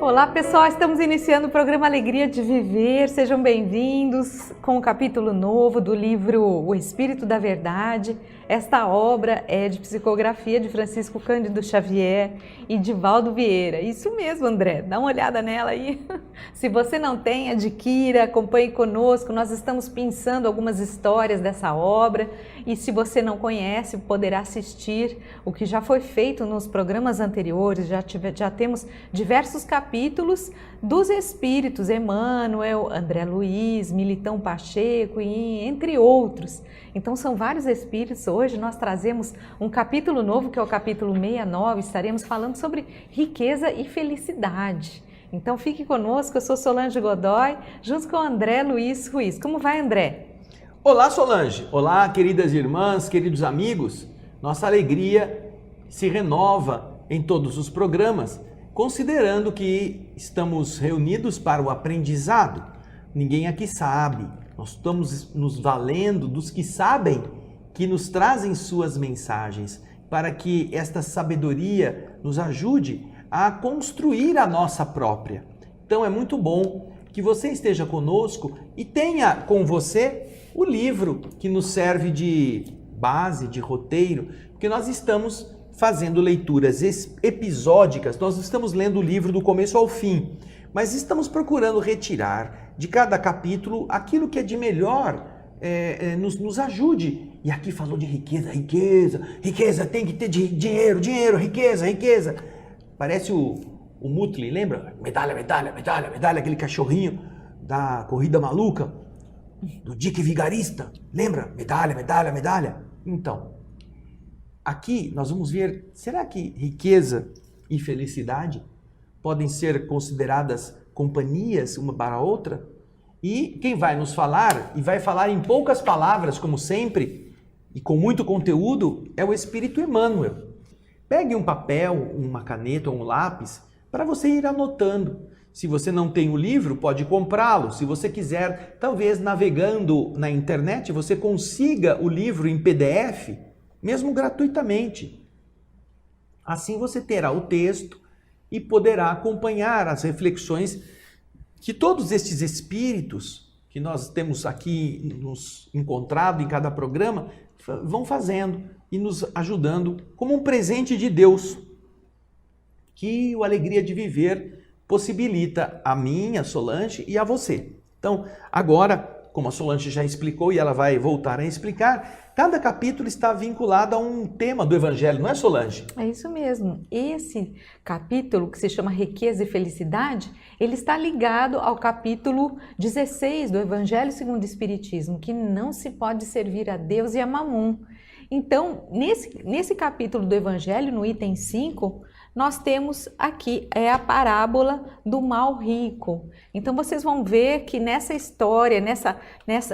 Olá pessoal, estamos iniciando o programa Alegria de Viver, sejam bem-vindos com o capítulo novo do livro O Espírito da Verdade. Esta obra é de psicografia de Francisco Cândido Xavier e de Valdo Vieira. Isso mesmo, André, dá uma olhada nela aí. Se você não tem, adquira, acompanhe conosco, nós estamos pensando algumas histórias dessa obra e se você não conhece, poderá assistir o que já foi feito nos programas anteriores, já temos diversos capítulos dos Espíritos, Emmanuel, André Luiz, Militão Pacheco e entre outros. Então são vários Espíritos. Hoje nós trazemos um capítulo novo, que é o capítulo 69, estaremos falando sobre riqueza e felicidade. Então fique conosco, eu sou Solange Godoy, junto com André Luiz Ruiz. Como vai, André? Olá, Solange. Olá, queridas irmãs, queridos amigos. Nossa alegria se renova em todos os programas, considerando que estamos reunidos para o aprendizado. Ninguém aqui sabe. Nós estamos nos valendo dos que sabem, que nos trazem suas mensagens, para que esta sabedoria nos ajude a construir a nossa própria. Então é muito bom que você esteja conosco e tenha com você o livro que nos serve de base, de roteiro, porque nós estamos fazendo leituras episódicas, nós estamos lendo o livro do começo ao fim, mas estamos procurando retirar de cada capítulo aquilo que é de melhor, nos ajude. E aqui falou de riqueza, riqueza tem que ter dinheiro, riqueza. Parece o Muttley, lembra? Medalha, aquele cachorrinho da Corrida Maluca, do Dick Vigarista, lembra? Medalha. Então, aqui nós vamos ver, será que riqueza e felicidade podem ser consideradas companhias uma para a outra? E quem vai nos falar, e vai falar em poucas palavras, como sempre, e com muito conteúdo, é o Espírito Emmanuel. Pegue um papel, uma caneta ou um lápis para você ir anotando. Se você não tem o livro, pode comprá-lo. Se você quiser, talvez navegando na internet, você consiga o livro em PDF, mesmo gratuitamente. Assim você terá o texto e poderá acompanhar as reflexões que todos estes espíritos que nós temos aqui nos encontrado em cada programa vão fazendo e nos ajudando como um presente de Deus que o Alegria de Viver possibilita a mim, a Solange e a você. Então, agora, como a Solange já explicou e ela vai voltar a explicar, cada capítulo está vinculado a um tema do Evangelho, não é, Solange? É isso mesmo. Esse capítulo, que se chama Riqueza e Felicidade, ele está ligado ao capítulo 16 do Evangelho segundo o Espiritismo, que não se pode servir a Deus e a Mamum. Então, nesse capítulo do Evangelho, no item 5, nós temos aqui a parábola do mal rico. Então vocês vão ver que nessa história,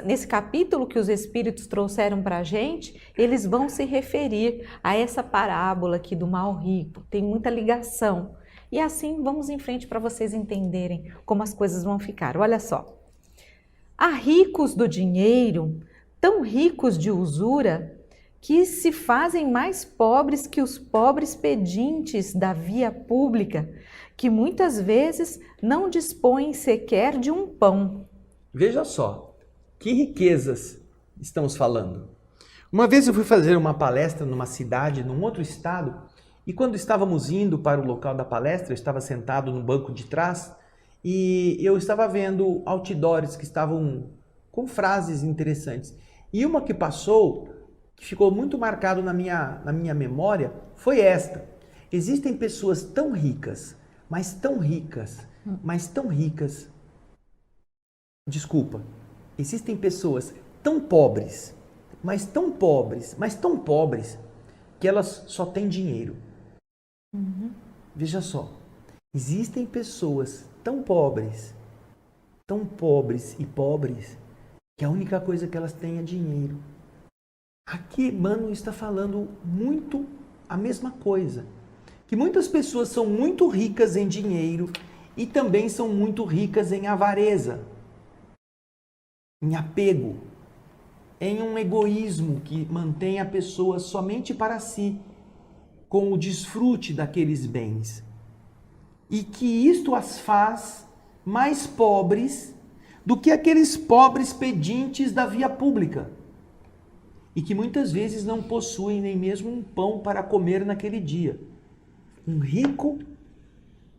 nesse capítulo que os Espíritos trouxeram para a gente, eles vão se referir a essa parábola aqui do mal rico. Tem muita ligação. E assim vamos em frente para vocês entenderem como as coisas vão ficar. Olha só. Há ricos do dinheiro, tão ricos de usura, que se fazem mais pobres que os pobres pedintes da via pública, que muitas vezes não dispõem sequer de um pão. Veja só, que riquezas estamos falando. Uma vez eu fui fazer uma palestra numa cidade, num outro estado, e quando estávamos indo para o local da palestra, eu estava sentado no banco de trás e eu estava vendo outdoors que estavam com frases interessantes. E uma que passou, que ficou muito marcado na minha memória, foi esta. Existem pessoas tão ricas, mas tão ricas, Desculpa. Existem pessoas tão pobres, mas tão pobres, que elas só têm dinheiro. Veja só. Existem pessoas tão pobres e pobres, que a única coisa que elas têm é dinheiro. Aqui, Emmanuel está falando muito a mesma coisa. Que muitas pessoas são muito ricas em dinheiro e também são muito ricas em avareza, em apego, em um egoísmo que mantém a pessoa somente para si, com o desfrute daqueles bens. e que isto as faz mais pobres do que aqueles pobres pedintes da via pública e que muitas vezes não possuem nem mesmo um pão para comer naquele dia. Um rico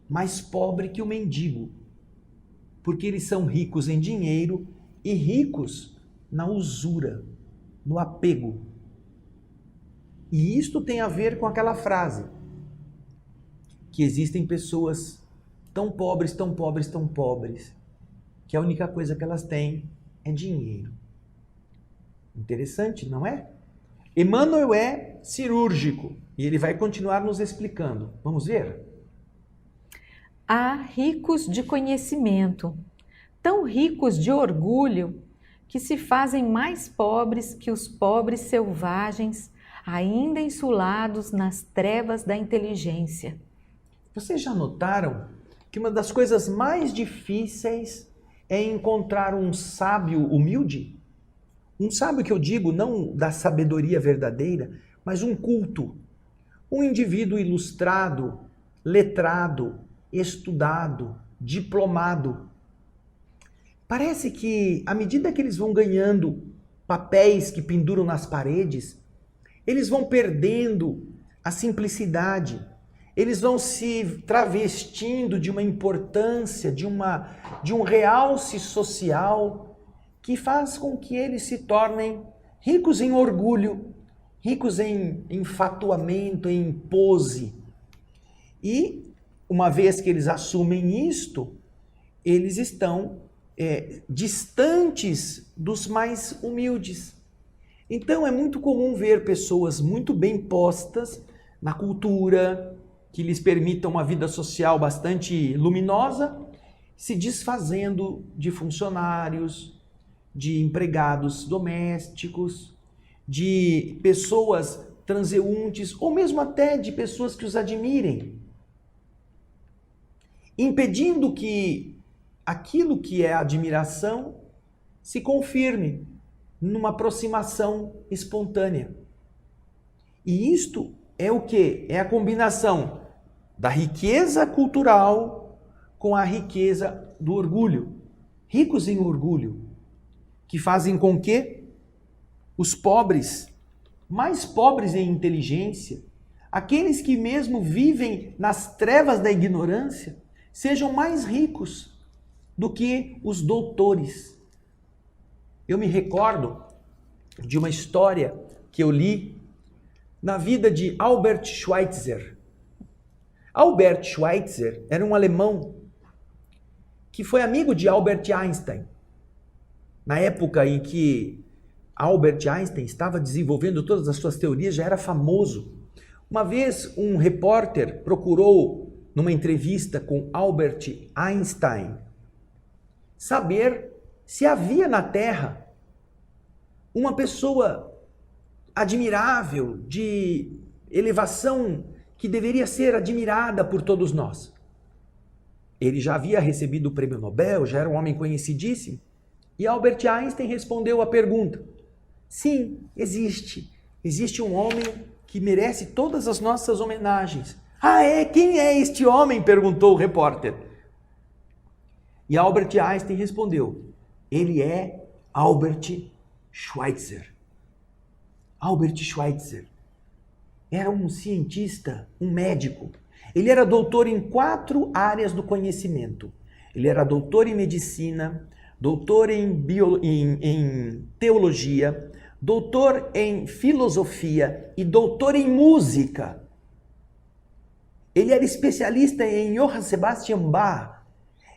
mais pobre que o mendigo, porque eles são ricos em dinheiro e ricos na usura, no apego. E isto tem a ver com aquela frase que existem pessoas tão pobres, tão pobres, tão pobres, que a única coisa que elas têm é dinheiro. Interessante, não é? Emmanuel é cirúrgico e ele vai continuar nos explicando. Vamos ver? Há ricos de conhecimento, tão ricos de orgulho, que se fazem mais pobres que os pobres selvagens, ainda insulados nas trevas da inteligência. Vocês já notaram que uma das coisas mais difíceis é encontrar um sábio humilde? Um sábio que eu digo não da sabedoria verdadeira, mas um culto. Um indivíduo ilustrado, letrado, estudado, diplomado. Parece que à medida que eles vão ganhando papéis que penduram nas paredes, eles vão perdendo a simplicidade. Eles vão se travestindo de uma importância, de um realce social que faz com que eles se tornem ricos em orgulho, ricos em enfatuamento, em pose. E, uma vez que eles assumem isto, eles estão distantes dos mais humildes. Então, é muito comum ver pessoas muito bem postas na cultura, que lhes permitam uma vida social bastante luminosa, se desfazendo de funcionários, de empregados domésticos, de pessoas transeuntes, ou mesmo até de pessoas que os admirem, impedindo que aquilo que é admiração se confirme numa aproximação espontânea. E isto é o quê? É a combinação da riqueza cultural com a riqueza do orgulho. Ricos em orgulho, que fazem com que os pobres, mais pobres em inteligência, aqueles que mesmo vivem nas trevas da ignorância, sejam mais ricos do que os doutores. Eu me recordo de uma história que eu li na vida de Albert Schweitzer. Albert Schweitzer era um alemão que foi amigo de Albert Einstein. Na época em que Albert Einstein estava desenvolvendo todas as suas teorias, já era famoso. Uma vez um repórter procurou, numa entrevista com Albert Einstein, saber se havia na Terra uma pessoa admirável, de elevação, que deveria ser admirada por todos nós. Ele já havia recebido o prêmio Nobel, já era um homem conhecidíssimo. E Albert Einstein respondeu à pergunta: sim, existe. Existe um homem que merece todas as nossas homenagens. Ah, é? Quem é este homem? Perguntou o repórter. E Albert Einstein respondeu: ele é Albert Schweitzer. Albert Schweitzer era um cientista, um médico. Ele era doutor em 4 áreas do conhecimento. Ele era doutor em medicina, doutor em teologia, doutor em filosofia e doutor em música. Ele era especialista em Johann Sebastian Bach.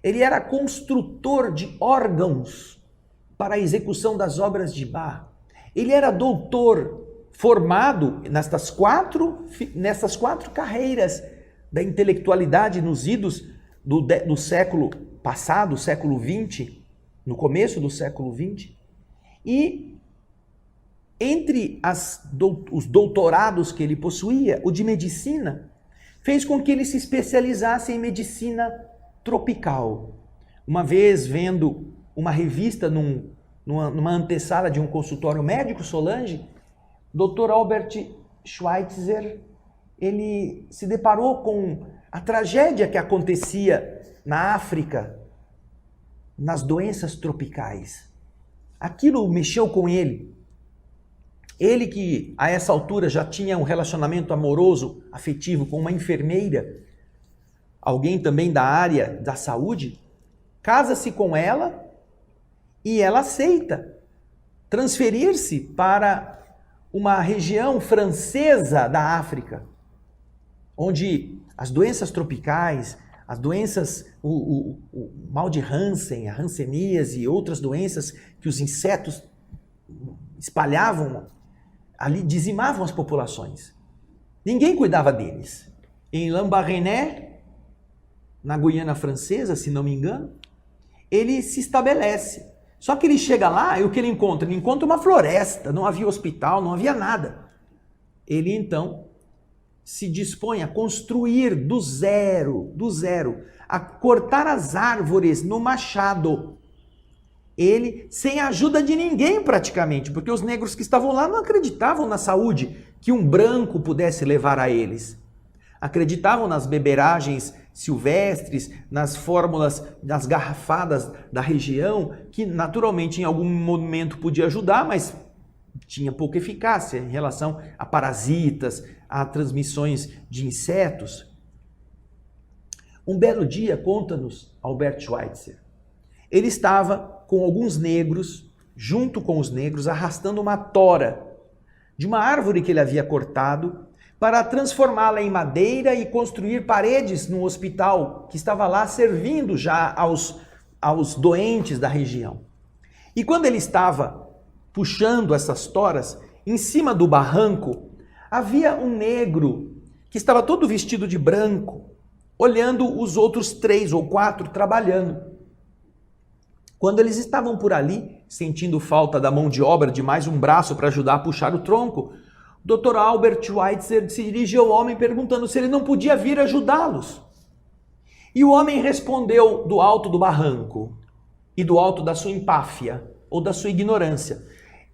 Ele era construtor de órgãos para a execução das obras de Bach. Ele era doutor formado nessas quatro carreiras da intelectualidade nos idos do século passado, século XX, no começo do século XX. E entre os doutorados que ele possuía, o de medicina fez com que ele se especializasse em medicina tropical. Uma vez vendo uma revista numa antessala de um consultório médico, Solange, Dr. Albert Schweitzer, ele se deparou com A tragédia que acontecia na África, nas doenças tropicais, aquilo mexeu com ele. Ele que a essa altura já tinha um relacionamento amoroso, afetivo com uma enfermeira, alguém também da área da saúde, casa-se com ela e ela aceita transferir-se para uma região francesa da África, onde as doenças tropicais, as doenças, o mal de Hansen, a hanseníase e outras doenças que os insetos espalhavam ali, dizimavam as populações. Ninguém cuidava deles. Em Lambaréné, na Guiana Francesa, se não me engano, ele se estabelece. Só que ele chega lá e o que ele encontra? Ele encontra uma floresta, não havia hospital, não havia nada. Ele então se dispõe a construir do zero, a cortar as árvores no machado. Ele, sem a ajuda de ninguém praticamente, porque os negros que estavam lá não acreditavam na saúde que um branco pudesse levar a eles. Acreditavam nas beberagens silvestres, nas fórmulas, nas garrafadas da região, que naturalmente em algum momento podia ajudar, mas tinha pouca eficácia em relação a parasitas, a transmissões de insetos. Um belo dia, conta-nos Albert Schweitzer, ele estava com alguns negros, junto com os negros, arrastando uma tora de uma árvore que ele havia cortado para transformá-la em madeira e construir paredes no hospital que estava lá servindo já aos doentes da região. E quando ele estava puxando essas toras, em cima do barranco, havia um negro que estava todo vestido de branco, olhando os outros 3 ou 4 trabalhando. Quando eles estavam por ali, sentindo falta da mão de obra de mais um braço para ajudar a puxar o tronco, o Dr. Albert Schweitzer se dirigiu ao homem perguntando se ele não podia vir ajudá-los. E o homem respondeu do alto do barranco e do alto da sua empáfia ou da sua ignorância: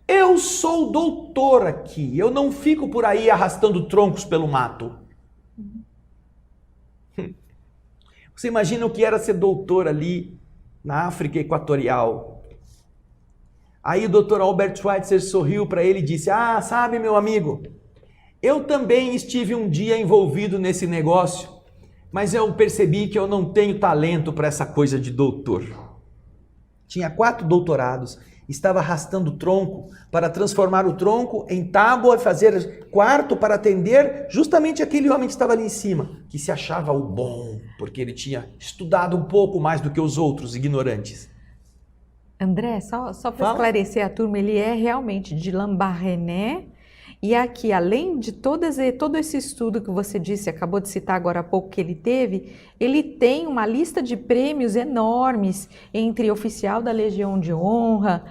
eu sou doutor aqui, eu não fico por aí arrastando troncos pelo mato. Você imagina o que era ser doutor ali na África Equatorial? Aí o Dr. Albert Schweitzer sorriu para ele e disse: ah, sabe, meu amigo, eu também estive um dia envolvido nesse negócio, mas eu percebi que eu não tenho talento para essa coisa de doutor. Tinha 4 doutorados, estava arrastando tronco para transformar o tronco em tábua e fazer quarto para atender justamente aquele homem que estava ali em cima, que se achava o bom, porque ele tinha estudado um pouco mais do que os outros ignorantes. André, só para esclarecer a turma, ele é realmente de Lambaréné, e aqui, além de todo esse estudo que você disse, acabou de citar agora há pouco que ele teve, ele tem uma lista de prêmios enormes, entre oficial da Legião de Honra,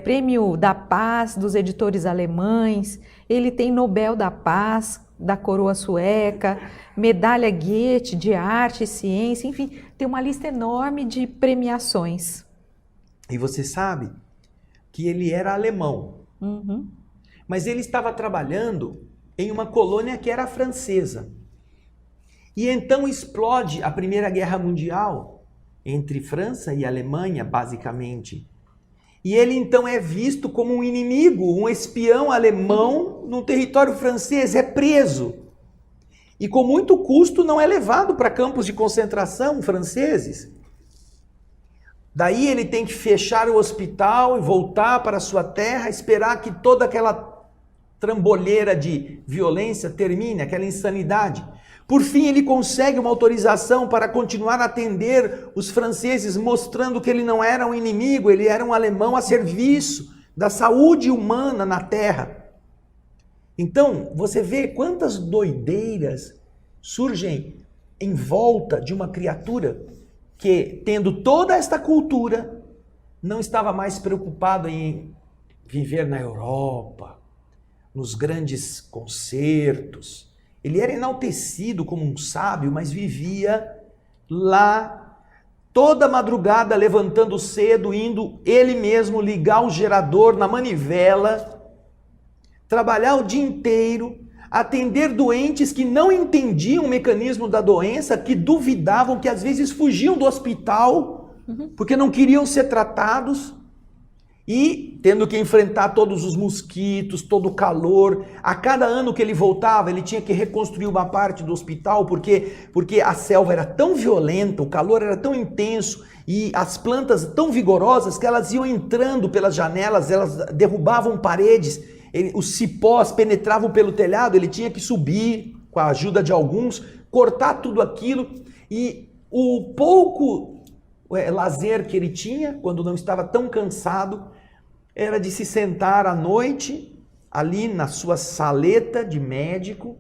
prêmio da Paz dos editores alemães, ele tem Nobel da Paz da coroa sueca, medalha Goethe de arte e ciência, enfim, tem uma lista enorme de premiações. E você sabe que ele era alemão, mas ele estava trabalhando em uma colônia que era francesa. E então explode a Primeira Guerra Mundial entre França e Alemanha, basicamente. E ele então é visto como um inimigo, um espião alemão no território francês, é preso. E com muito custo não é levado para campos de concentração franceses. Daí ele tem que fechar o hospital e voltar para a sua terra, esperar que toda aquela trambolheira de violência termine, aquela insanidade. Por fim, ele consegue uma autorização para continuar a atender os franceses, mostrando que ele não era um inimigo, ele era um alemão a serviço da saúde humana na terra. Então, você vê quantas doideiras surgem em volta de uma criatura que, tendo toda esta cultura, não estava mais preocupado em viver na Europa, nos grandes concertos. Ele era enaltecido como um sábio, mas vivia lá toda madrugada, levantando cedo, indo ele mesmo ligar o gerador na manivela, trabalhar o dia inteiro, atender doentes que não entendiam o mecanismo da doença, que duvidavam, que às vezes fugiam do hospital porque não queriam ser tratados e tendo que enfrentar todos os mosquitos, todo o calor. A cada ano que ele voltava, ele tinha que reconstruir uma parte do hospital porque a selva era tão violenta, o calor era tão intenso e as plantas tão vigorosas que elas iam entrando pelas janelas, elas derrubavam paredes, os cipós penetravam pelo telhado, ele tinha que subir com a ajuda de alguns, cortar tudo aquilo e o pouco lazer que ele tinha, quando não estava tão cansado, era de se sentar à noite ali na sua saleta de médico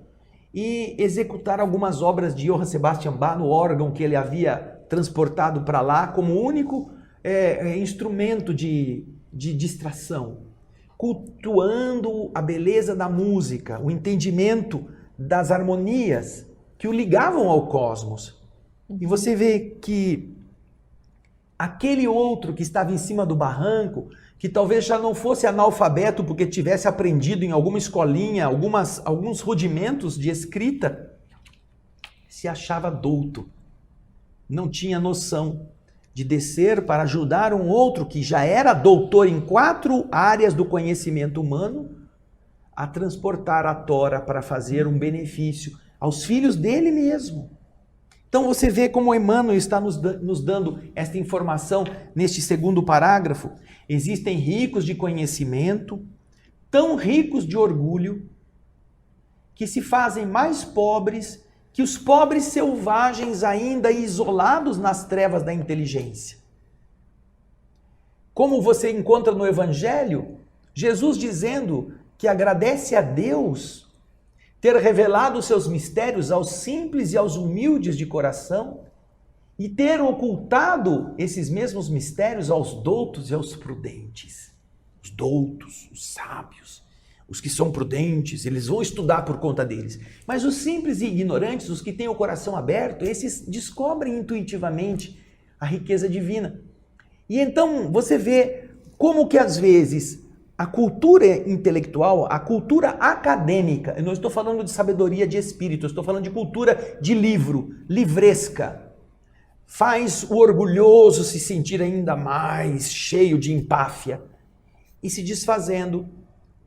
e executar algumas obras de Johann Sebastian Bach no órgão que ele havia transportado para lá como único instrumento de distração, cultuando a beleza da música, o entendimento das harmonias que o ligavam ao cosmos. E você vê que aquele outro que estava em cima do barranco, que talvez já não fosse analfabeto porque tivesse aprendido em alguma escolinha alguns rudimentos de escrita, se achava douto. Não tinha noção de descer para ajudar um outro que já era doutor em 4 áreas do conhecimento humano a transportar a tora para fazer um benefício aos filhos dele mesmo. Então você vê como Emmanuel está nos dando esta informação neste segundo parágrafo. Existem ricos de conhecimento, tão ricos de orgulho, que se fazem mais pobres que os pobres selvagens ainda isolados nas trevas da inteligência. Como você encontra no Evangelho, Jesus dizendo que agradece a Deus ter revelado os seus mistérios aos simples e aos humildes de coração e ter ocultado esses mesmos mistérios aos doutos e aos prudentes. Os doutos, os sábios, os que são prudentes, eles vão estudar por conta deles. Mas os simples e ignorantes, os que têm o coração aberto, esses descobrem intuitivamente a riqueza divina. E então você vê como que às vezes a cultura intelectual, a cultura acadêmica, eu não estou falando de sabedoria de espírito, eu estou falando de cultura de livro, livresca, faz o orgulhoso se sentir ainda mais cheio de empáfia e se desfazendo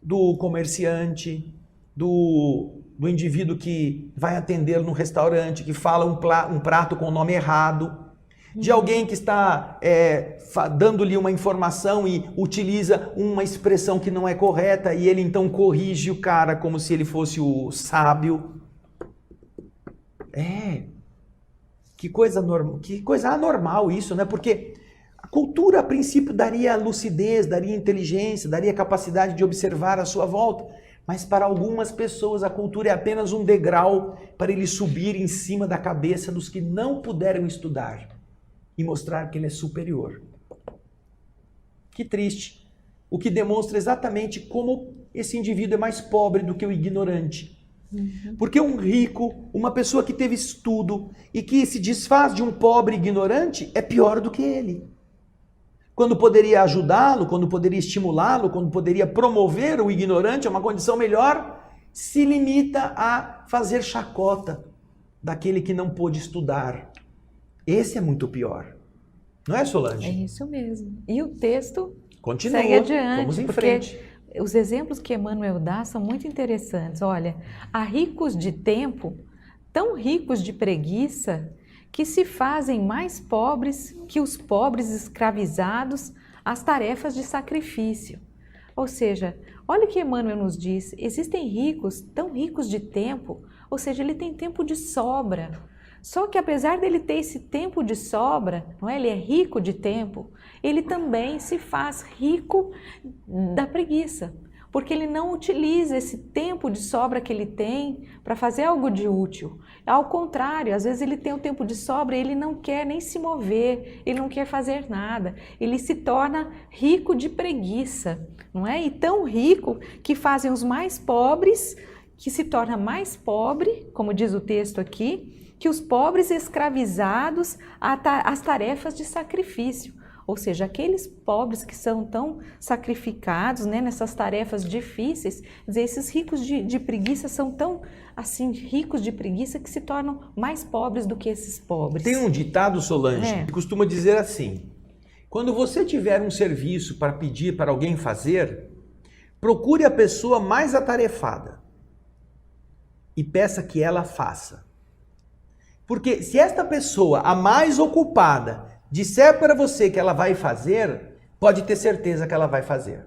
do comerciante, do indivíduo que vai atender no restaurante, que fala um prato com o nome errado, de alguém que está dando-lhe uma informação e utiliza uma expressão que não é correta e ele então corrige o cara como se ele fosse o sábio. Que coisa anormal isso, né? Porque a cultura, a princípio, daria lucidez, daria inteligência, daria capacidade de observar a sua volta. Mas para algumas pessoas a cultura é apenas um degrau para ele subir em cima da cabeça dos que não puderam estudar e mostrar que ele é superior. Que triste. O que demonstra exatamente como esse indivíduo é mais pobre do que o ignorante. Porque um rico, uma pessoa que teve estudo e que se desfaz de um pobre ignorante é pior do que ele. Quando poderia ajudá-lo, quando poderia estimulá-lo, quando poderia promover o ignorante a uma condição melhor, se limita a fazer chacota daquele que não pôde estudar. Esse é muito pior. Não é, Solange? É isso mesmo. E o texto continua, segue adiante. Vamos em frente. Os exemplos que Emmanuel dá são muito interessantes. Olha, há ricos de tempo, tão ricos de preguiça, que se fazem mais pobres que os pobres escravizados às tarefas de sacrifício. Ou seja, olha o que Emmanuel nos diz, existem ricos, tão ricos de tempo, ou seja, ele tem tempo de sobra. Só que apesar dele ter esse tempo de sobra, não é? Ele é rico de tempo, ele também se faz rico da preguiça, porque ele não utiliza esse tempo de sobra que ele tem para fazer algo de útil. Ao contrário, às vezes ele tem o tempo de sobra e ele não quer nem se mover, ele não quer fazer nada, ele se torna rico de preguiça, não é? E tão rico que fazem os mais pobres, que se torna mais pobre, como diz o texto aqui, que os pobres escravizados às tarefas de sacrifício. Ou seja, aqueles pobres que são tão sacrificados, né, nessas tarefas difíceis, dizer, esses ricos de preguiça são tão assim ricos de preguiça que se tornam mais pobres do que esses pobres. Tem um ditado, Solange, que costuma dizer assim: quando você tiver um serviço para pedir para alguém fazer, procure a pessoa mais atarefada e peça que ela faça. Porque se esta pessoa, a mais ocupada, disser para você que ela vai fazer, pode ter certeza que ela vai fazer.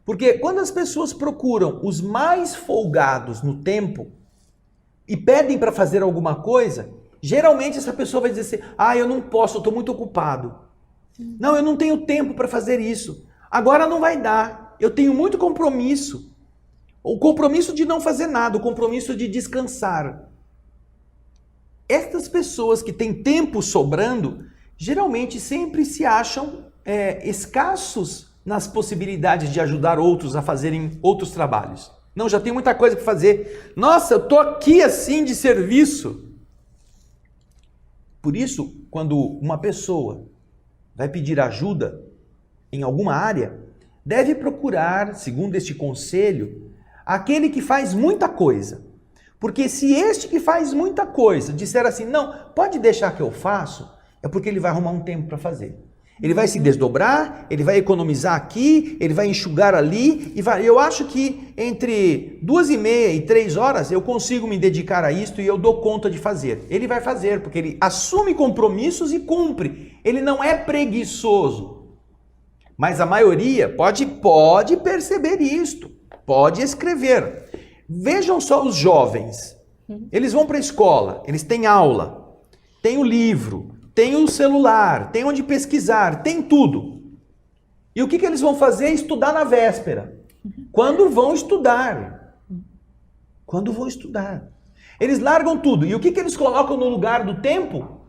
Porque quando as pessoas procuram os mais folgados no tempo e pedem para fazer alguma coisa, geralmente essa pessoa vai dizer assim: eu não posso, eu estou muito ocupado. Não, eu não tenho tempo para fazer isso. Agora não vai dar, eu tenho muito compromisso. O compromisso de não fazer nada, o compromisso de descansar. Estas pessoas que têm tempo sobrando, geralmente sempre se acham escassos nas possibilidades de ajudar outros a fazerem outros trabalhos. Não, já tem muita coisa para fazer. Nossa, eu estou aqui assim de serviço. Por isso, quando uma pessoa vai pedir ajuda em alguma área, deve procurar, segundo este conselho, aquele que faz muita coisa. Porque se este que faz muita coisa disser assim: não, pode deixar que eu faço, é porque ele vai arrumar um tempo para fazer. Ele vai se desdobrar, ele vai economizar aqui, ele vai enxugar ali, e vai. Eu acho que entre 2h30 e 3 horas eu consigo me dedicar a isto e eu dou conta de fazer. Ele vai fazer, porque ele assume compromissos e cumpre. Ele não é preguiçoso. Mas a maioria pode perceber isto, pode escrever. Vejam só os jovens. Eles vão para a escola, eles têm aula, têm o livro, tem o celular, tem onde pesquisar, tem tudo. E o que eles vão fazer? Estudar na véspera. Quando vão estudar? Quando vão estudar. Eles largam tudo. E o que eles colocam no lugar do tempo?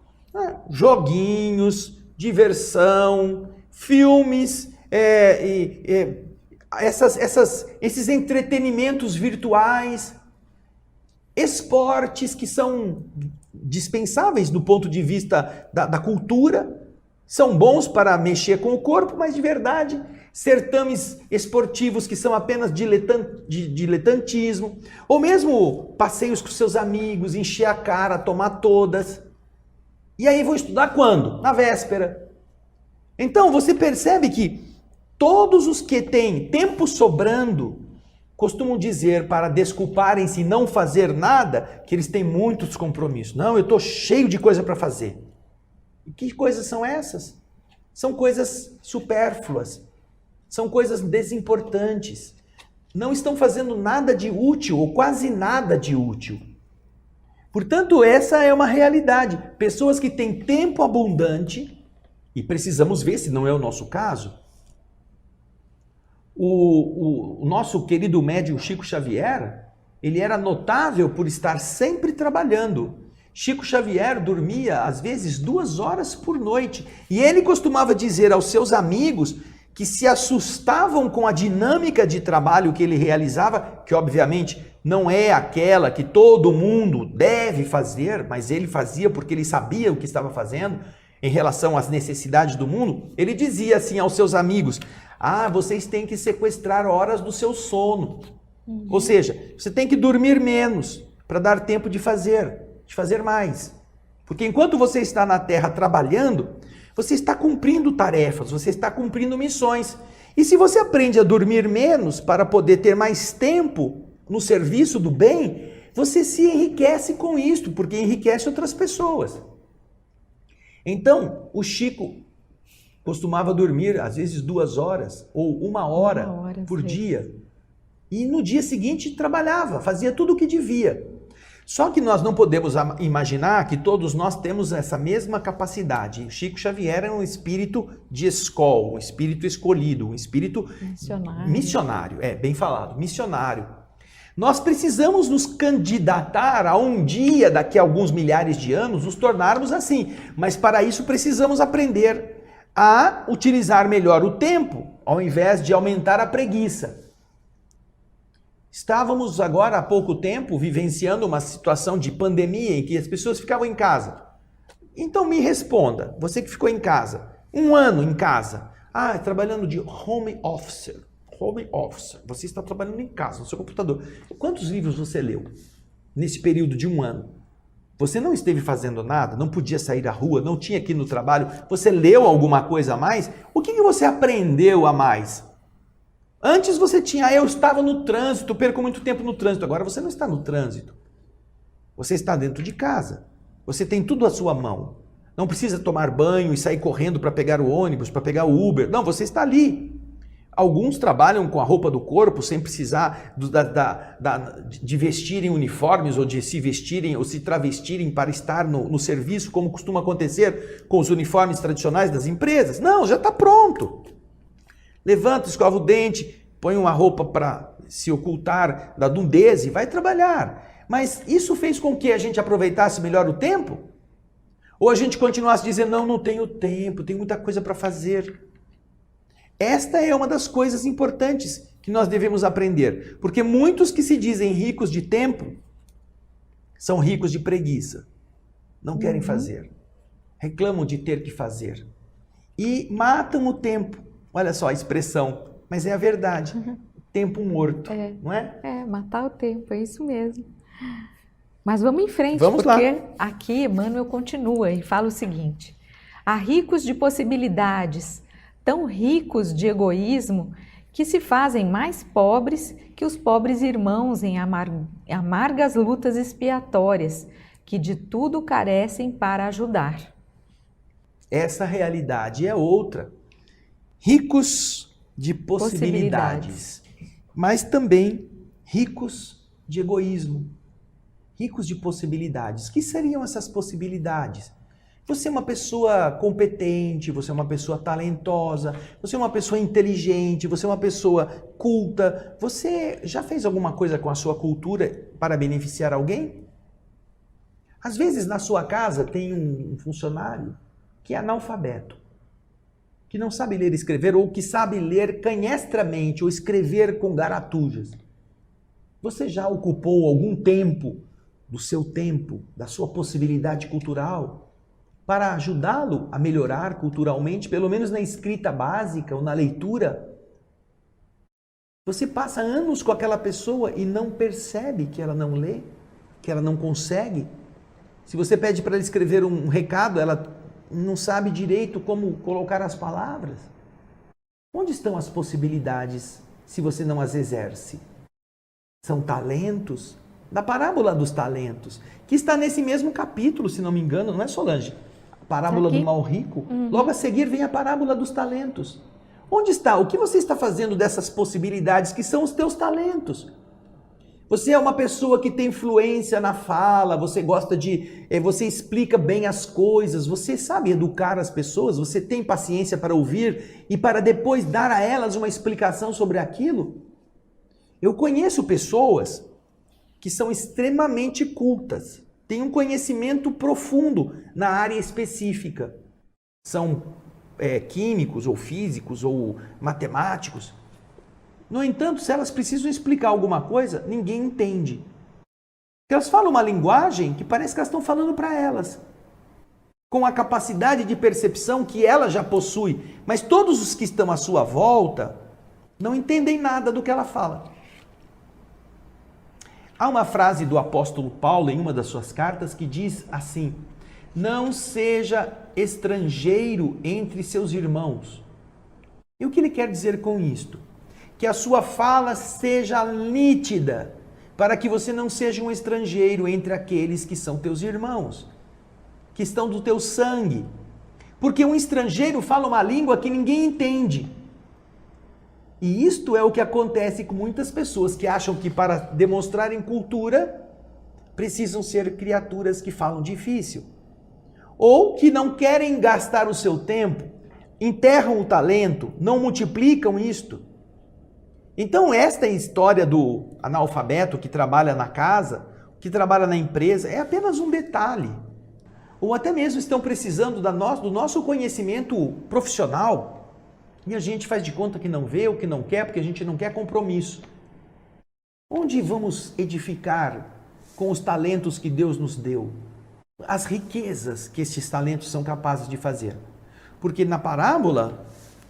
Joguinhos, diversão, filmes, esses entretenimentos virtuais, esportes que são dispensáveis do ponto de vista da cultura, são bons para mexer com o corpo, mas de verdade, certames esportivos que são apenas diletantismo, ou mesmo passeios com seus amigos, encher a cara, tomar todas. E aí vão estudar quando? Na véspera. Então você percebe que todos os que têm tempo sobrando costumam dizer, para desculparem-se e não fazer nada, que eles têm muitos compromissos. Não, eu estou cheio de coisa para fazer. E que coisas são essas? São coisas supérfluas. São coisas desimportantes. Não estão fazendo nada de útil, ou quase nada de útil. Portanto, essa é uma realidade. Pessoas que têm tempo abundante, e precisamos ver se não é o nosso caso. O nosso querido médium Chico Xavier, ele era notável por estar sempre trabalhando. Chico Xavier dormia, às vezes, 2 horas por noite. E ele costumava dizer aos seus amigos que se assustavam com a dinâmica de trabalho que ele realizava, que obviamente não é aquela que todo mundo deve fazer, mas ele fazia porque ele sabia o que estava fazendo em relação às necessidades do mundo. Ele dizia assim aos seus amigos: vocês têm que sequestrar horas do seu sono. Ou seja, você tem que dormir menos para dar tempo de fazer mais. Porque enquanto você está na Terra trabalhando, você está cumprindo tarefas, você está cumprindo missões. E se você aprende a dormir menos para poder ter mais tempo no serviço do bem, você se enriquece com isto, porque enriquece outras pessoas. Então, o Chico costumava dormir, às vezes, 2 horas ou 1 hora por dia. E no dia seguinte trabalhava, fazia tudo o que devia. Só que nós não podemos imaginar que todos nós temos essa mesma capacidade. Chico Xavier era um espírito de escola, um espírito escolhido, um espírito missionário. Bem falado, missionário. Nós precisamos nos candidatar a um dia, daqui a alguns milhares de anos, nos tornarmos assim. Mas para isso precisamos aprender a utilizar melhor o tempo, ao invés de aumentar a preguiça. Estávamos agora há pouco tempo vivenciando uma situação de pandemia em que as pessoas ficavam em casa. Então me responda, você que ficou em casa, Um ano em casa. Trabalhando de home office. Home office. Você está trabalhando em casa, no seu computador. Quantos livros você leu nesse período de um ano? Você não esteve fazendo nada, não podia sair à rua, não tinha aqui no trabalho. Você leu alguma coisa a mais? O que você aprendeu a mais? Antes você tinha, eu estava no trânsito, perco muito tempo no trânsito. Agora você não está no trânsito. Você está dentro de casa. Você tem tudo à sua mão. Não precisa tomar banho e sair correndo para pegar o ônibus, para pegar o Uber. Não, você está ali. Alguns trabalham com a roupa do corpo sem precisar de vestirem uniformes ou de se vestirem ou se travestirem para estar no serviço, como costuma acontecer com os uniformes tradicionais das empresas. Não, já está pronto. Levanta, escova o dente, põe uma roupa para se ocultar da nudez e vai trabalhar. Mas isso fez com que a gente aproveitasse melhor o tempo? Ou a gente continuasse dizendo, não tenho tempo, tenho muita coisa para fazer. Esta é uma das coisas importantes que nós devemos aprender. Porque muitos que se dizem ricos de tempo são ricos de preguiça. Não querem fazer. Reclamam de ter que fazer. E matam o tempo. Olha só a expressão, mas é a verdade. Tempo morto, não é? Matar o tempo, é isso mesmo. Mas vamos em frente, vamos porque lá. Aqui Emmanuel continua e fala o seguinte: há ricos de possibilidades, tão ricos de egoísmo, que se fazem mais pobres que os pobres irmãos em amargas lutas expiatórias, que de tudo carecem para ajudar. Essa realidade é outra. Ricos de possibilidades, mas também ricos de egoísmo. Ricos de possibilidades. O que seriam essas possibilidades? Você é uma pessoa competente, você é uma pessoa talentosa, você é uma pessoa inteligente, você é uma pessoa culta. Você já fez alguma coisa com a sua cultura para beneficiar alguém? Às vezes na sua casa tem um funcionário que é analfabeto, que não sabe ler e escrever, ou que sabe ler canhestramente ou escrever com garatujas. Você já ocupou algum tempo do seu tempo, da sua possibilidade cultural, para ajudá-lo a melhorar culturalmente, pelo menos na escrita básica ou na leitura? Você passa anos com aquela pessoa e não percebe que ela não lê, que ela não consegue. Se você pede para ela escrever um recado, ela não sabe direito como colocar as palavras. Onde estão as possibilidades se você não as exerce? São talentos? Da parábola dos talentos, que está nesse mesmo capítulo, se não me engano, não é, Solange? A parábola do mal rico. Logo a seguir vem a parábola dos talentos. Onde está? O que você está fazendo dessas possibilidades que são os teus talentos? Você é uma pessoa que tem fluência na fala, você gosta de... você explica bem as coisas, você sabe educar as pessoas, você tem paciência para ouvir e para depois dar a elas uma explicação sobre aquilo? Eu conheço pessoas que são extremamente cultas, têm um conhecimento profundo na área específica. São químicos ou físicos ou matemáticos. No entanto, se elas precisam explicar alguma coisa, ninguém entende. Elas falam uma linguagem que parece que elas estão falando para elas, com a capacidade de percepção que ela já possui, mas todos os que estão à sua volta não entendem nada do que ela fala. Há uma frase do apóstolo Paulo em uma das suas cartas que diz assim: não seja estrangeiro entre seus irmãos. E o que ele quer dizer com isto? Que a sua fala seja nítida, para que você não seja um estrangeiro entre aqueles que são teus irmãos, que estão do teu sangue. Porque um estrangeiro fala uma língua que ninguém entende. E isto é o que acontece com muitas pessoas que acham que para demonstrarem cultura precisam ser criaturas que falam difícil. Ou que não querem gastar o seu tempo, enterram o talento, não multiplicam isto. Então esta história do analfabeto que trabalha na casa, que trabalha na empresa, é apenas um detalhe. Ou até mesmo estão precisando do nosso conhecimento profissional. E a gente faz de conta que não vê, o que não quer, porque a gente não quer compromisso. Onde vamos edificar com os talentos que Deus nos deu? As riquezas que estes talentos são capazes de fazer. Porque na parábola,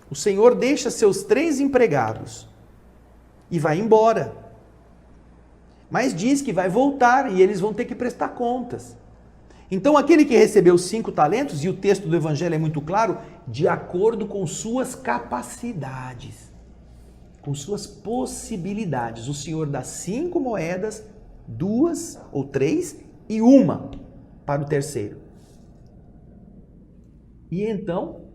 o Senhor deixa seus 3 empregados e vai embora. Mas diz que vai voltar e eles vão ter que prestar contas. Então aquele que recebeu 5 talentos, e o texto do Evangelho é muito claro, de acordo com suas capacidades, com suas possibilidades. O Senhor dá 5 moedas, 2 ou 3 e 1 para o terceiro. E então,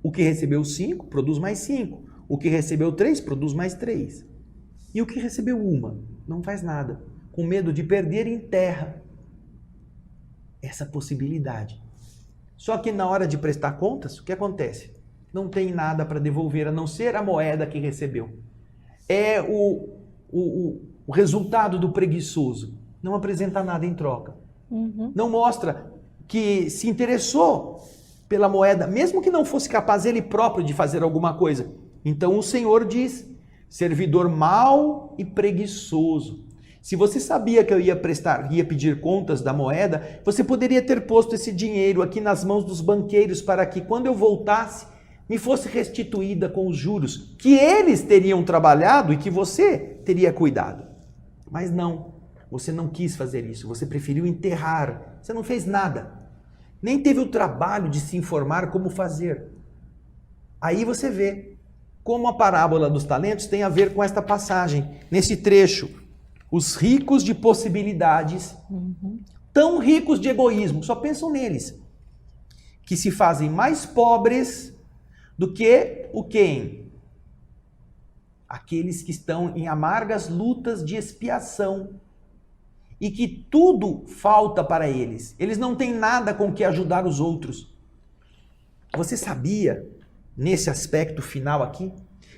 o que recebeu 5 produz mais 5. O que recebeu 3 produz mais 3. E o que recebeu 1 não faz nada. Com medo de perder, enterra essa possibilidade. Só que na hora de prestar contas, o que acontece? Não tem nada para devolver, a não ser a moeda que recebeu. É o resultado do preguiçoso. Não apresenta nada em troca. Não mostra que se interessou pela moeda, mesmo que não fosse capaz ele próprio de fazer alguma coisa. Então o Senhor diz, servidor mau e preguiçoso. Se você sabia que eu ia pedir contas da moeda, você poderia ter posto esse dinheiro aqui nas mãos dos banqueiros para que quando eu voltasse, me fosse restituída com os juros que eles teriam trabalhado e que você teria cuidado. Mas não, você não quis fazer isso, você preferiu enterrar, você não fez nada. Nem teve o trabalho de se informar como fazer. Aí você vê como a parábola dos talentos tem a ver com esta passagem. Nesse trecho, os ricos de possibilidades, tão ricos de egoísmo, só pensam neles, que se fazem mais pobres do que o quem? Aqueles que estão em amargas lutas de expiação, e que tudo falta para eles. Eles não têm nada com que ajudar os outros. Você sabia, nesse aspecto final aqui,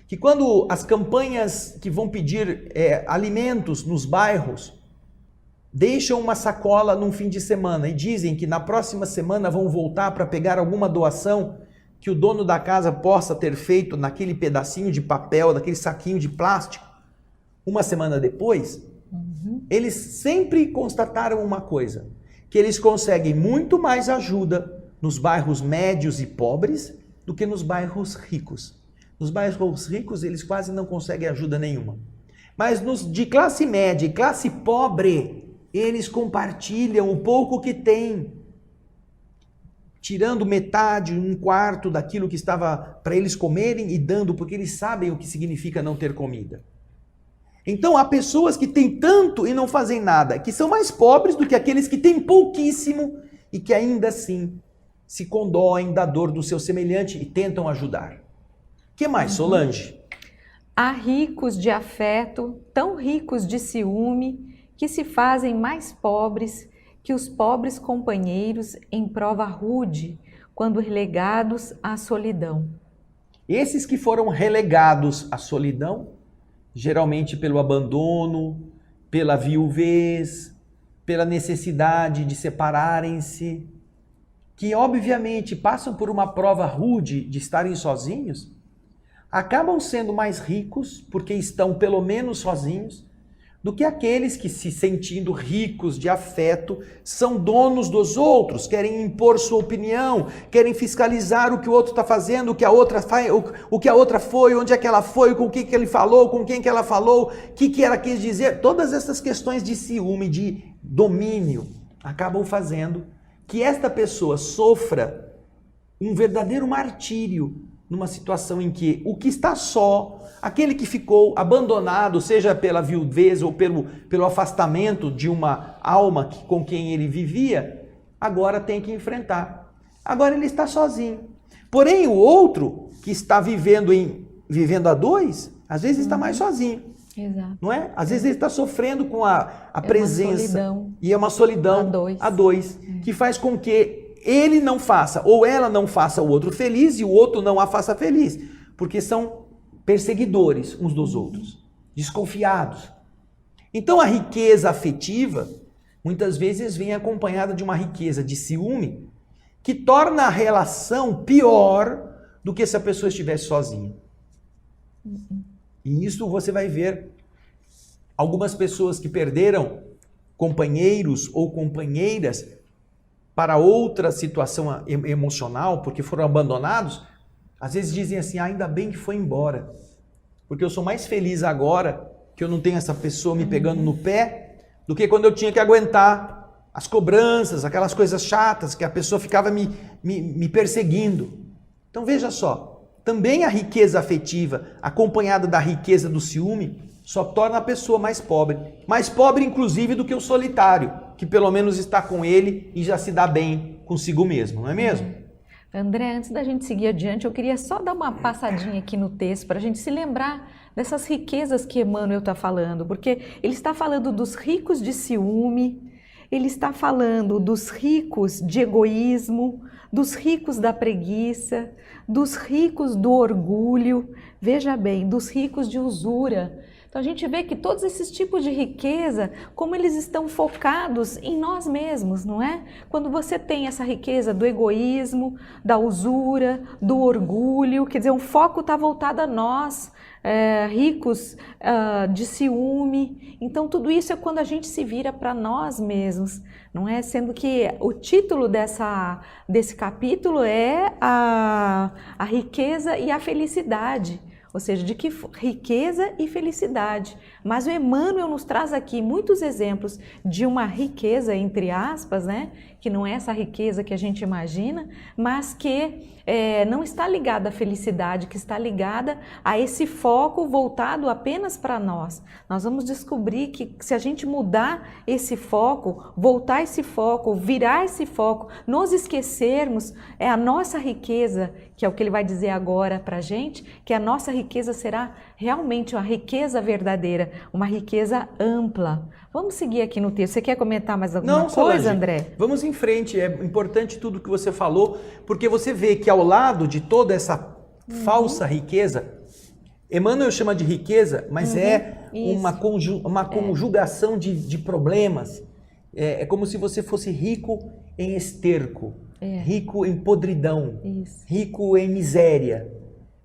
que quando as campanhas que vão pedir alimentos nos bairros deixam uma sacola num fim de semana e dizem que na próxima semana vão voltar para pegar alguma doação que o dono da casa possa ter feito naquele pedacinho de papel, naquele saquinho de plástico, uma semana depois, eles sempre constataram uma coisa, que eles conseguem muito mais ajuda nos bairros médios e pobres do que nos bairros ricos. Nos bairros ricos eles quase não conseguem ajuda nenhuma. Mas nos de classe média e classe pobre, eles compartilham o pouco que têm, tirando metade, 1/4 daquilo que estava para eles comerem e dando, porque eles sabem o que significa não ter comida. Então há pessoas que têm tanto e não fazem nada, que são mais pobres do que aqueles que têm pouquíssimo e que ainda assim se condoem da dor do seu semelhante e tentam ajudar. O que mais, Solange? Há ricos de afeto, tão ricos de ciúme, que se fazem mais pobres que os pobres companheiros em prova rude, quando relegados à solidão. Esses que foram relegados à solidão, geralmente pelo abandono, pela viuvez, pela necessidade de separarem-se, que obviamente passam por uma prova rude de estarem sozinhos, acabam sendo mais ricos porque estão pelo menos sozinhos, do que aqueles que, se sentindo ricos de afeto, são donos dos outros, querem impor sua opinião, querem fiscalizar o que o outro está fazendo, o que a outra faz, o que a outra foi, onde é que ela foi, com o que ele falou, com quem que ela falou, o que ela quis dizer. Todas essas questões de ciúme, de domínio, acabam fazendo que esta pessoa sofra um verdadeiro martírio numa situação em que o que está só, aquele que ficou abandonado, seja pela viuvez ou pelo afastamento de uma alma com quem ele vivia, agora tem que enfrentar. Agora ele está sozinho. Porém, o outro que está vivendo a dois, às vezes está mais sozinho. Exato. Não é? Às vezes ele está sofrendo com a presença. Uma solidão. E é uma solidão a dois, que faz com que ele não faça, ou ela não faça o outro feliz e o outro não a faça feliz. Porque são perseguidores uns dos outros, desconfiados. Então a riqueza afetiva, muitas vezes vem acompanhada de uma riqueza de ciúme, que torna a relação pior do que se a pessoa estivesse sozinha. E isso você vai ver algumas pessoas que perderam companheiros ou companheiras para outra situação emocional, porque foram abandonados, Às vezes dizem assim, ainda bem que foi embora, porque eu sou mais feliz agora que eu não tenho essa pessoa me pegando no pé, do que quando eu tinha que aguentar as cobranças, aquelas coisas chatas que a pessoa ficava me perseguindo. Então veja só, também a riqueza afetiva, acompanhada da riqueza do ciúme, só torna a pessoa mais pobre inclusive do que o solitário, que pelo menos está com ele e já se dá bem consigo mesmo, não é mesmo? André, antes da gente seguir adiante, eu queria só dar uma passadinha aqui no texto para a gente se lembrar dessas riquezas que Emmanuel está falando, porque ele está falando dos ricos de ciúme, ele está falando dos ricos de egoísmo, dos ricos da preguiça, dos ricos do orgulho, veja bem, dos ricos de usura. Então a gente vê que todos esses tipos de riqueza, como eles estão focados em nós mesmos, não é? Quando você tem essa riqueza do egoísmo, da usura, do orgulho, quer dizer, o foco está voltado a nós, ricos de ciúme. Então tudo isso é quando a gente se vira para nós mesmos, não é? Sendo que o título desse capítulo é a riqueza e a felicidade. Ou seja, de que riqueza e felicidade. Mas o Emmanuel nos traz aqui muitos exemplos de uma riqueza, entre aspas, né? Que não é essa riqueza que a gente imagina, mas que não está ligada à felicidade, que está ligada a esse foco voltado apenas para nós. Nós vamos descobrir que se a gente mudar esse foco, voltar esse foco, virar esse foco, nos esquecermos, é a nossa riqueza, que é o que ele vai dizer agora para a gente, que a nossa riqueza será realmente uma riqueza verdadeira, uma riqueza ampla. Vamos seguir aqui no texto. Você quer comentar mais alguma coisa, André? Vamos em frente. É importante tudo que você falou, porque você vê que ao lado de toda essa falsa riqueza, Emmanuel chama de riqueza, mas é uma conjugação de problemas. É como se você fosse rico em esterco, rico em podridão, rico em miséria.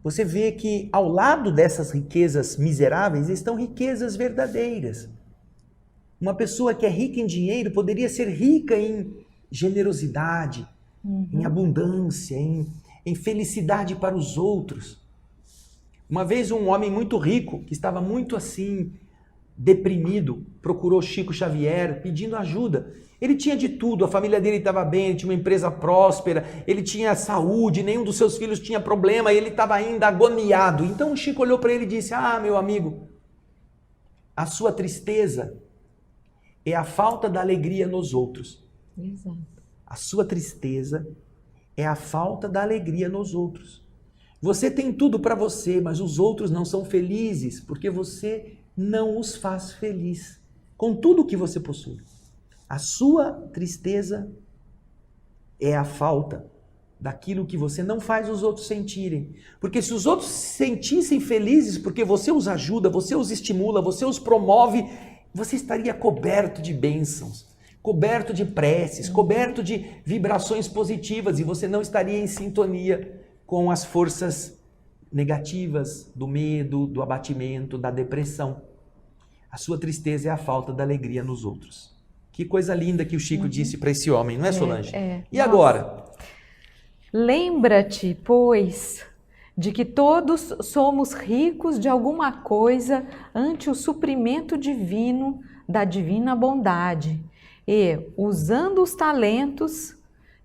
Você vê que ao lado dessas riquezas miseráveis estão riquezas verdadeiras. Uma pessoa que é rica em dinheiro poderia ser rica em generosidade, em abundância, em felicidade para os outros. Uma vez um homem muito rico, que estava muito assim, deprimido, procurou Chico Xavier pedindo ajuda. Ele tinha de tudo, a família dele estava bem, ele tinha uma empresa próspera, ele tinha saúde, nenhum dos seus filhos tinha problema, e ele estava ainda agoniado. Então o Chico olhou para ele e disse, meu amigo, a sua tristeza é a falta da alegria nos outros. Exato. A sua tristeza é a falta da alegria nos outros. Você tem tudo para você, mas os outros não são felizes, porque você não os faz feliz com tudo que você possui. A sua tristeza é a falta daquilo que você não faz os outros sentirem. Porque se os outros se sentissem felizes porque você os ajuda, você os estimula, você os promove, você estaria coberto de bênçãos, coberto de preces, coberto de vibrações positivas, e você não estaria em sintonia com as forças negativas do medo, do abatimento, da depressão. A sua tristeza é a falta da alegria nos outros. Que coisa linda que o Chico disse para esse homem, não é, Solange? E agora? Lembra-te, pois, de que todos somos ricos de alguma coisa ante o suprimento divino da divina bondade e, usando os talentos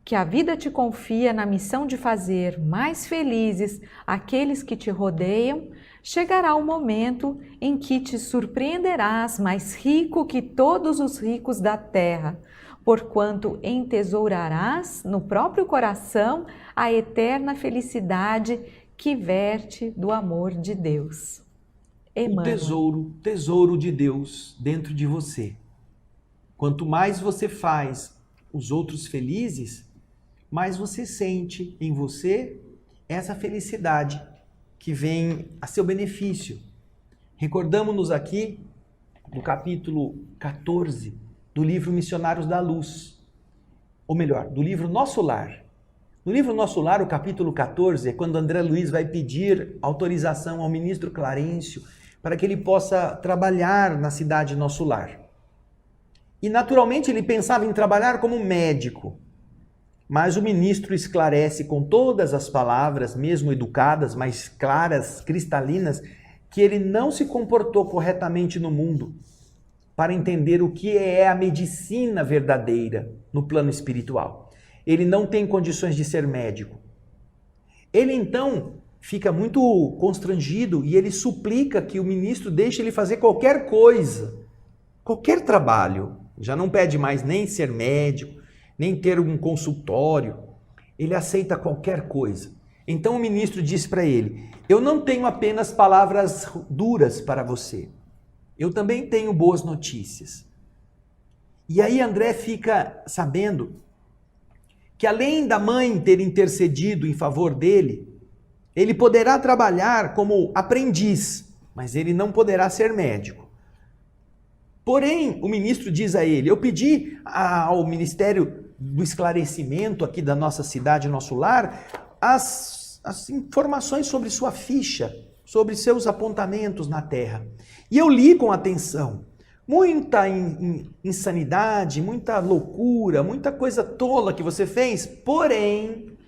que a vida te confia na missão de fazer mais felizes aqueles que te rodeiam, chegará o momento em que te surpreenderás mais rico que todos os ricos da terra, porquanto entesourarás no próprio coração a eterna felicidade que verte do amor de Deus. Emmanuel. O tesouro de Deus dentro de você. Quanto mais você faz os outros felizes, mais você sente em você essa felicidade que vem a seu benefício. Recordamos-nos aqui do capítulo 14 do livro Missionários da Luz, ou melhor, do livro Nosso Lar. No livro Nosso Lar, o capítulo 14, é quando André Luiz vai pedir autorização ao ministro Clarencio para que ele possa trabalhar na cidade Nosso Lar. E naturalmente ele pensava em trabalhar como médico. Mas o ministro esclarece com todas as palavras, mesmo educadas, mas claras, cristalinas, que ele não se comportou corretamente no mundo para entender o que é a medicina verdadeira no plano espiritual. Ele não tem condições de ser médico. Ele então fica muito constrangido e ele suplica que o ministro deixe ele fazer qualquer coisa, qualquer trabalho. Já não pede mais nem ser médico, nem ter um consultório. Ele aceita qualquer coisa. Então o ministro diz para ele: eu não tenho apenas palavras duras para você. Eu também tenho boas notícias. E aí André fica sabendo que além da mãe ter intercedido em favor dele, ele poderá trabalhar como aprendiz, mas ele não poderá ser médico. Porém, o ministro diz a ele: eu pedi ao Ministério do Esclarecimento aqui da nossa cidade, nosso lar, as informações sobre sua ficha, sobre seus apontamentos na terra. E eu li com atenção. Muita insanidade, muita loucura, muita coisa tola que você fez, porém,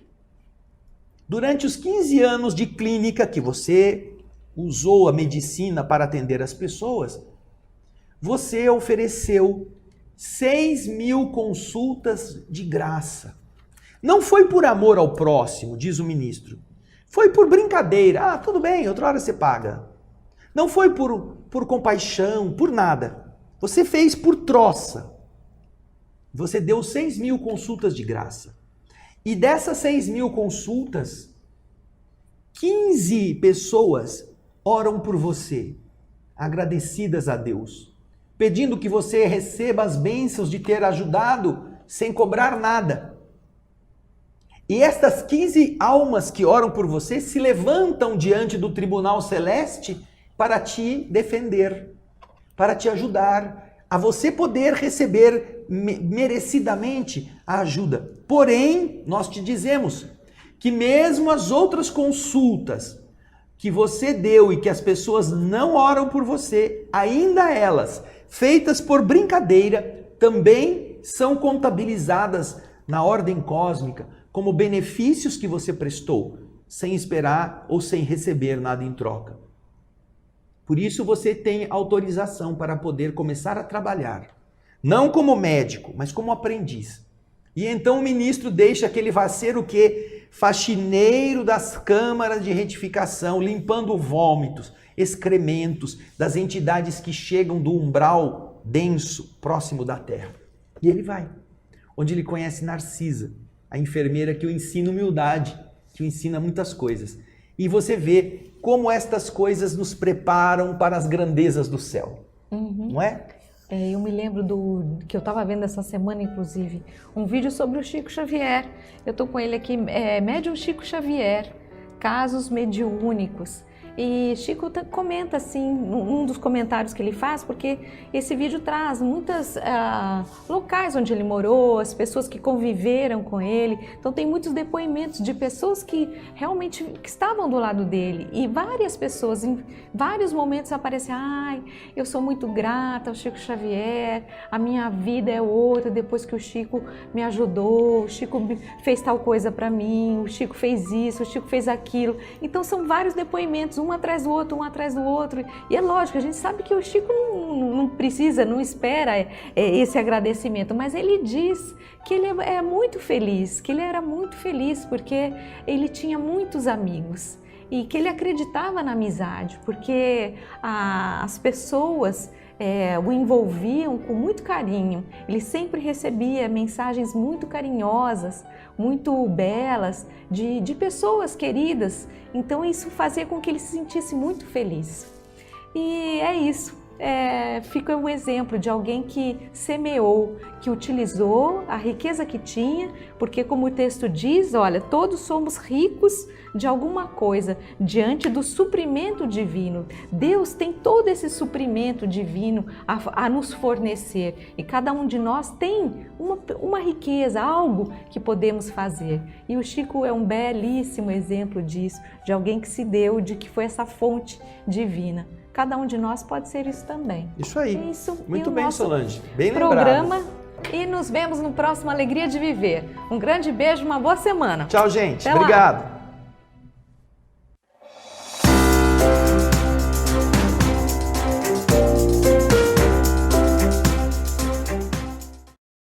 durante os 15 anos de clínica que você usou a medicina para atender as pessoas, você ofereceu 6.000 consultas de graça. Não foi por amor ao próximo, diz o ministro. Foi por brincadeira. Ah, tudo bem, outra hora você paga. Não foi por compaixão, por nada. Você fez por troça. Você deu 6.000 consultas de graça. E dessas 6.000 consultas, 15 pessoas oram por você, agradecidas a Deus, pedindo que você receba as bênçãos de ter ajudado sem cobrar nada. E estas 15 almas que oram por você se levantam diante do tribunal celeste para te defender, para te ajudar, a você poder receber merecidamente a ajuda. Porém, nós te dizemos que mesmo as outras consultas que você deu e que as pessoas não oram por você, ainda elas, feitas por brincadeira, também são contabilizadas na ordem cósmica como benefícios que você prestou, sem esperar ou sem receber nada em troca. Por isso você tem autorização para poder começar a trabalhar, não como médico, mas como aprendiz. E então o ministro deixa que ele vá ser o quê? Faxineiro das câmaras de retificação, limpando vômitos, excrementos das entidades que chegam do umbral denso, próximo da terra. E ele vai, onde ele conhece Narcisa, a enfermeira que o ensina humildade, que o ensina muitas coisas. E você vê como estas coisas nos preparam para as grandezas do céu, não é? Eu me lembro que eu estava vendo essa semana, inclusive, um vídeo sobre o Chico Xavier. Eu estou com ele aqui, Médium Chico Xavier, Casos Mediúnicos. E Chico comenta assim, num dos comentários que ele faz, porque esse vídeo traz muitos locais onde ele morou, as pessoas que conviveram com ele. Então tem muitos depoimentos de pessoas que realmente estavam do lado dele. E várias pessoas, em vários momentos aparecem: ai, eu sou muito grata ao Chico Xavier, a minha vida é outra depois que o Chico me ajudou, o Chico fez tal coisa para mim, o Chico fez isso, o Chico fez aquilo. Então são vários depoimentos, um atrás do outro, um atrás do outro. E é lógico, a gente sabe que o Chico não precisa, não espera esse agradecimento, mas ele diz que ele é muito feliz, que ele era muito feliz porque ele tinha muitos amigos e que ele acreditava na amizade, porque as pessoas o envolviam com muito carinho. Ele sempre recebia mensagens muito carinhosas, muito belas, de pessoas queridas. Então isso fazia com que ele se sentisse muito feliz. E é isso. Fica um exemplo de alguém que semeou, que utilizou a riqueza que tinha, porque como o texto diz, olha, todos somos ricos de alguma coisa diante do suprimento divino. Deus tem todo esse suprimento divino a nos fornecer e cada um de nós tem uma riqueza, algo que podemos fazer. E o Chico é um belíssimo exemplo disso, de alguém que se deu, de que foi essa fonte divina. Cada um de nós pode ser isso também. Isso aí. Isso. Muito e bem, nosso Solange. Bem programa lembrado. E nos vemos no próximo Alegria de Viver. Um grande beijo, uma boa semana. Tchau, gente. Até lá. Obrigado.